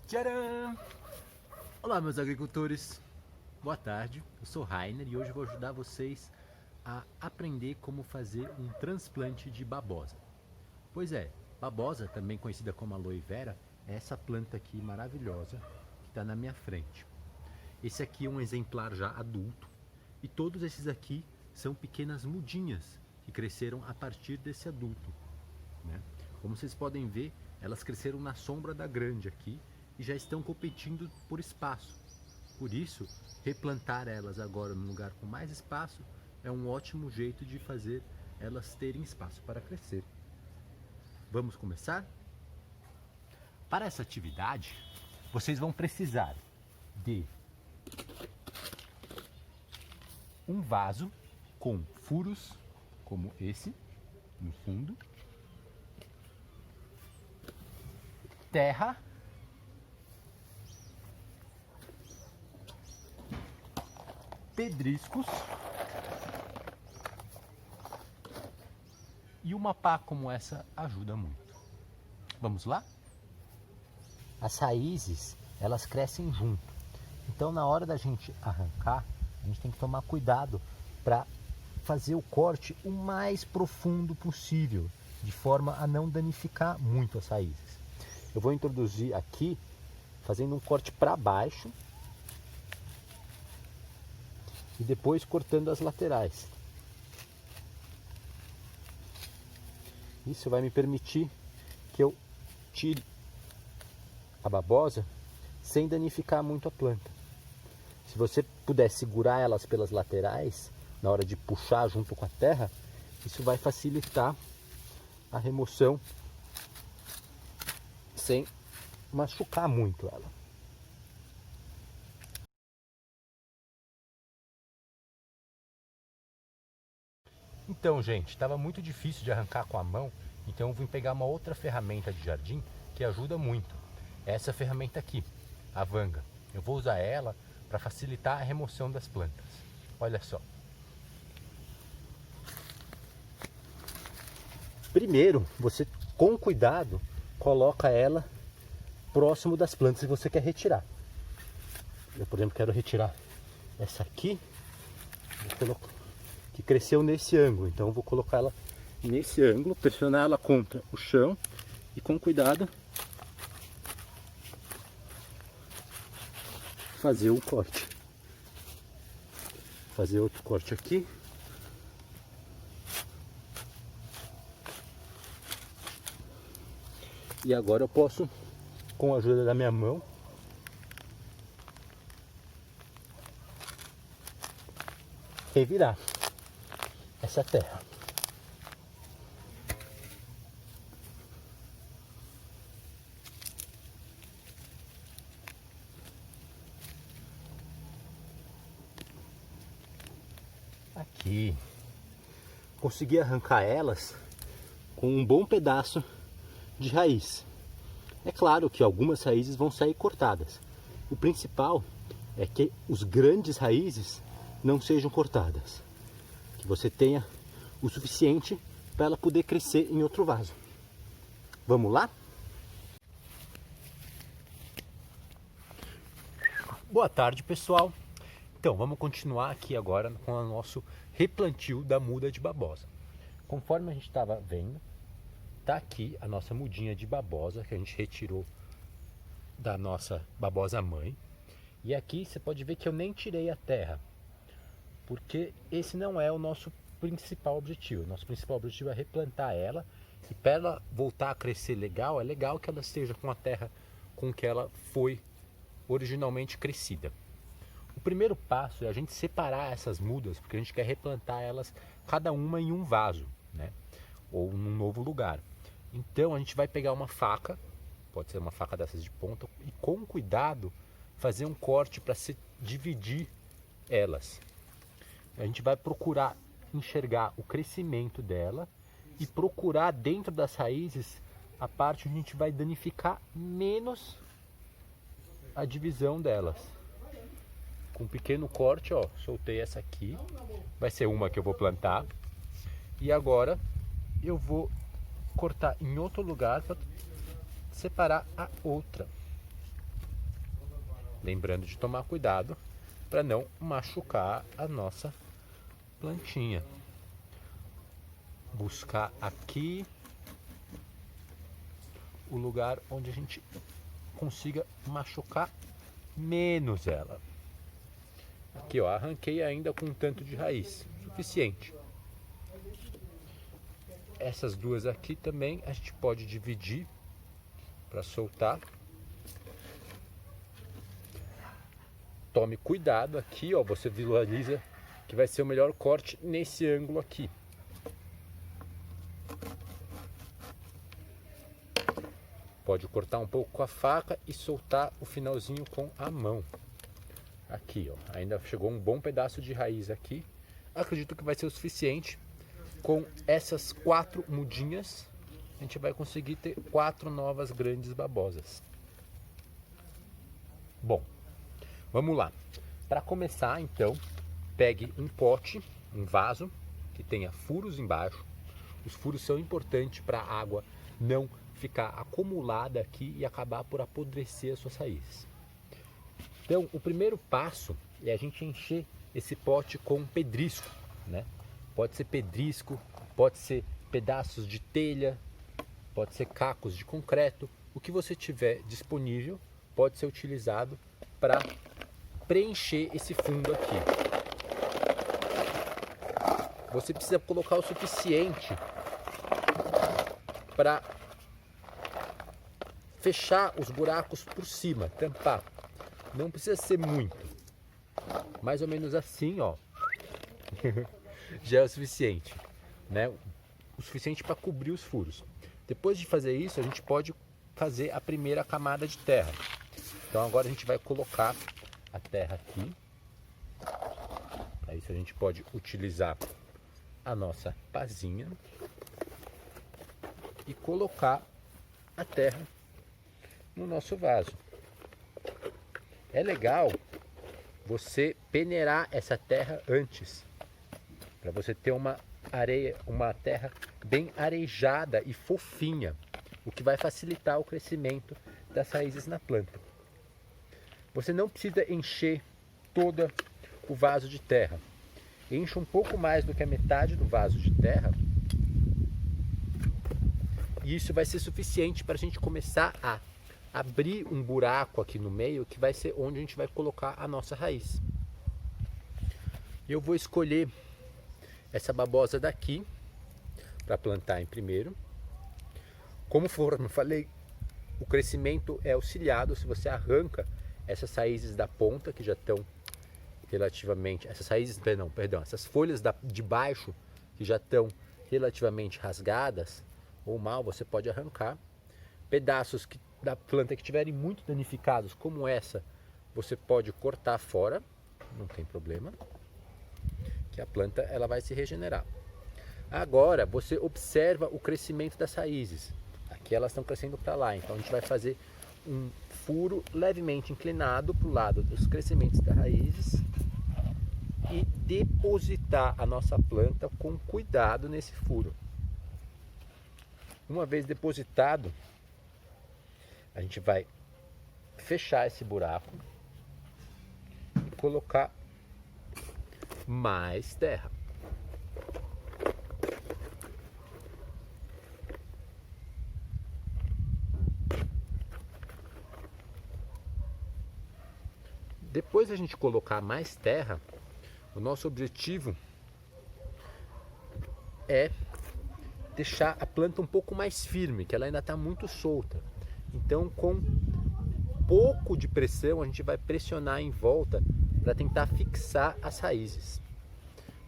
Tcharam! Olá, meus agricultores, boa tarde, eu sou Rainer e hoje vou ajudar vocês a aprender como fazer um transplante de babosa. Pois é, babosa, também conhecida como aloe vera, é essa planta aqui maravilhosa que está na minha frente. Esse aqui é um exemplar já adulto e todos esses aqui são pequenas mudinhas que cresceram a partir desse adulto, né? Como vocês podem ver, elas cresceram na sombra da grande aqui e já estão competindo por espaço. Por isso, replantar elas agora num lugar com mais espaço é um ótimo jeito de fazer elas terem espaço para crescer. Vamos começar? Para essa atividade, vocês vão precisar de um vaso com furos como esse no fundo, terra, pedriscos e uma pá como essa ajuda muito. Vamos lá? As raízes, elas crescem junto. Então, na hora da gente arrancar, a gente tem que tomar cuidado para fazer o corte o mais profundo possível, de forma a não danificar muito as raízes. Eu vou introduzir aqui, fazendo um corte para baixo e depois cortando as laterais. Isso vai me permitir que eu tire a babosa sem danificar muito a planta. Se você puder segurar elas pelas laterais, na hora de puxar junto com a terra, isso vai facilitar a remoção sem machucar muito ela. Então, gente, estava muito difícil de arrancar com a mão, então eu vim pegar uma outra ferramenta de jardim que ajuda muito. É essa ferramenta aqui, a vanga. Eu vou usar ela para facilitar a remoção das plantas. Olha só. Primeiro, você com cuidado coloca ela próximo das plantas que você quer retirar. Eu, por exemplo, quero retirar essa aqui, que cresceu nesse ângulo. Então eu vou colocar ela nesse ângulo, pressionar ela contra o chão e com cuidado fazer um corte. Fazer outro corte aqui. E agora eu posso, com a ajuda da minha mão, revirar essa terra. Aqui. Consegui arrancar elas com um bom pedaço de raiz. É claro que algumas raízes vão sair cortadas. O principal é que os grandes raízes não sejam cortadas. Que você tenha o suficiente para ela poder crescer em outro vaso. Vamos lá? Boa tarde, pessoal. Então, vamos continuar aqui agora com o nosso replantio da muda de babosa. Conforme a gente estava vendo, tá aqui a nossa mudinha de babosa que a gente retirou da nossa babosa mãe. E aqui você pode ver que eu nem tirei a terra, porque esse não é o nosso principal objetivo. Nosso principal objetivo é replantar ela, e para ela voltar a crescer legal, é legal que ela esteja com a terra com que ela foi originalmente crescida. O primeiro passo é a gente separar essas mudas, porque a gente quer replantar elas cada uma em um vaso, né? Ou num novo lugar. Então a gente vai pegar uma faca, pode ser uma faca dessas de ponta, e com cuidado fazer um corte para se dividir elas. A gente vai procurar enxergar o crescimento dela e procurar dentro das raízes a parte onde a gente vai danificar menos a divisão delas. Com um pequeno corte, ó, soltei essa aqui, vai ser uma que eu vou plantar. E agora eu vou cortar em outro lugar para separar a outra. Lembrando de tomar cuidado para não machucar a nossa plantinha. Buscar aqui o lugar onde a gente consiga machucar menos ela. Aqui, ó, arranquei ainda com um tanto de raiz, suficiente. Essas duas aqui também a gente pode dividir para soltar. Tome cuidado aqui, ó, você visualiza que vai ser o melhor corte nesse ângulo aqui. Pode cortar um pouco com a faca e soltar o finalzinho com a mão. Aqui, ó, ainda chegou um bom pedaço de raiz aqui. Acredito que vai ser o suficiente. Com essas 4 mudinhas, a gente vai conseguir ter 4 novas grandes babosas. Bom, vamos lá. Para começar, então, pegue um pote, um vaso que tenha furos embaixo. Os furos são importantes para a água não ficar acumulada aqui e acabar por apodrecer as suas raízes. Então, o primeiro passo é a gente encher esse pote com pedrisco, né? Pode ser pedrisco, pode ser pedaços de telha, pode ser cacos de concreto. O que você tiver disponível pode ser utilizado para preencher esse fundo aqui. Você precisa colocar o suficiente para fechar os buracos por cima, tampar. Não precisa ser muito. Mais ou menos assim, ó. Já é o suficiente, né? O suficiente para cobrir os furos. Depois de fazer isso, a gente pode fazer a primeira camada de terra. Então agora a gente vai colocar a terra aqui. Para isso a gente pode utilizar a nossa pazinha e colocar a terra no nosso vaso. É legal você peneirar essa terra antes, para você ter uma terra bem arejada e fofinha, o que vai facilitar o crescimento das raízes na planta. Você não precisa encher todo o vaso de terra. Enche um pouco mais do que a metade do vaso de terra. E isso vai ser suficiente para a gente começar a abrir um buraco aqui no meio, que vai ser onde a gente vai colocar a nossa raiz. Eu vou escolher essa babosa daqui para plantar em primeiro. Como eu falei, o crescimento é auxiliado se você arranca essas raízes da ponta, que já estão relativamente, essas folhas de baixo que já estão relativamente rasgadas ou mal, você pode arrancar. Pedaços da planta que estiverem muito danificados, como essa, você pode cortar fora, não tem problema, que a planta ela vai se regenerar. Agora você observa o crescimento das raízes. Aqui elas estão crescendo para lá, então a gente vai fazer um furo levemente inclinado para o lado dos crescimentos das raízes e depositar a nossa planta com cuidado nesse furo. Uma vez depositado, a gente vai fechar esse buraco e colocar mais terra. Depois a gente colocar mais terra, o nosso objetivo é deixar a planta um pouco mais firme, que ela ainda está muito solta. Então, com pouco de pressão, a gente vai pressionar em volta para tentar fixar as raízes.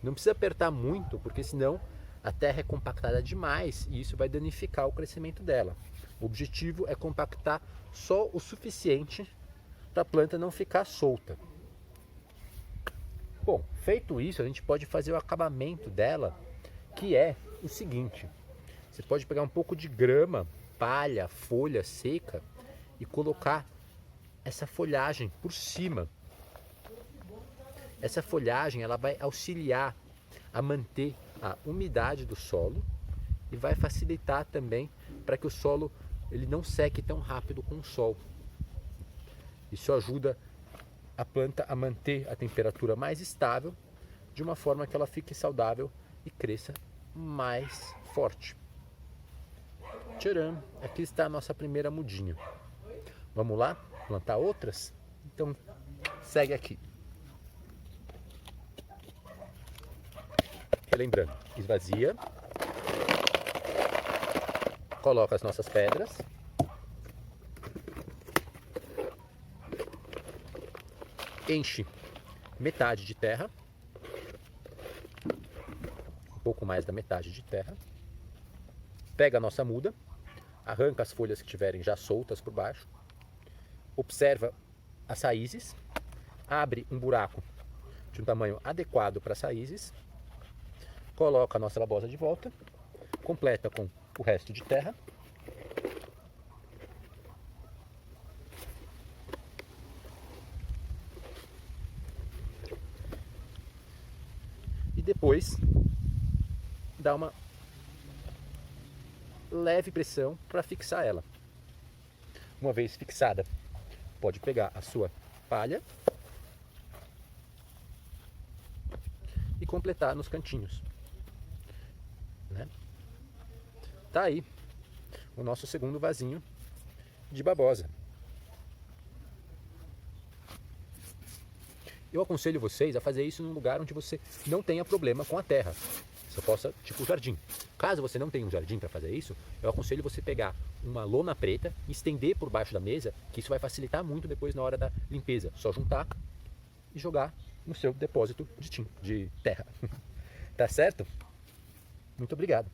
Não precisa apertar muito, porque senão a terra é compactada demais e isso vai danificar o crescimento dela. O objetivo é compactar só o suficiente para a planta não ficar solta. Bom, feito isso, a gente pode fazer o acabamento dela, que é o seguinte: você pode pegar um pouco de grama, palha, folha seca e colocar essa folhagem por cima. Essa folhagem ela vai auxiliar a manter a umidade do solo e vai facilitar também para que o solo ele não seque tão rápido com o sol. Isso ajuda a planta a manter a temperatura mais estável, de uma forma que ela fique saudável e cresça mais forte. Tcharam! Aqui está a nossa primeira mudinha. Vamos lá plantar outras? Então segue aqui. Relembrando, esvazia, coloca as nossas pedras, enche metade de terra, um pouco mais da metade de terra, pega a nossa muda, arranca as folhas que tiverem já soltas por baixo, observa as raízes, abre um buraco de um tamanho adequado para as raízes, coloca a nossa babosa de volta, completa com o resto de terra, e depois dá uma leve pressão para fixar ela. Uma vez fixada, pode pegar a sua palha e completar nos cantinhos. Né? Tá aí o nosso segundo vasinho de babosa. Eu aconselho vocês a fazer isso num lugar onde você não tenha problema com a terra. Você possa, tipo, jardim. Caso você não tenha um jardim para fazer isso, eu aconselho você pegar uma lona preta e estender por baixo da mesa, que isso vai facilitar muito depois na hora da limpeza. Só juntar e jogar no seu depósito de terra. Tá certo? Muito obrigado.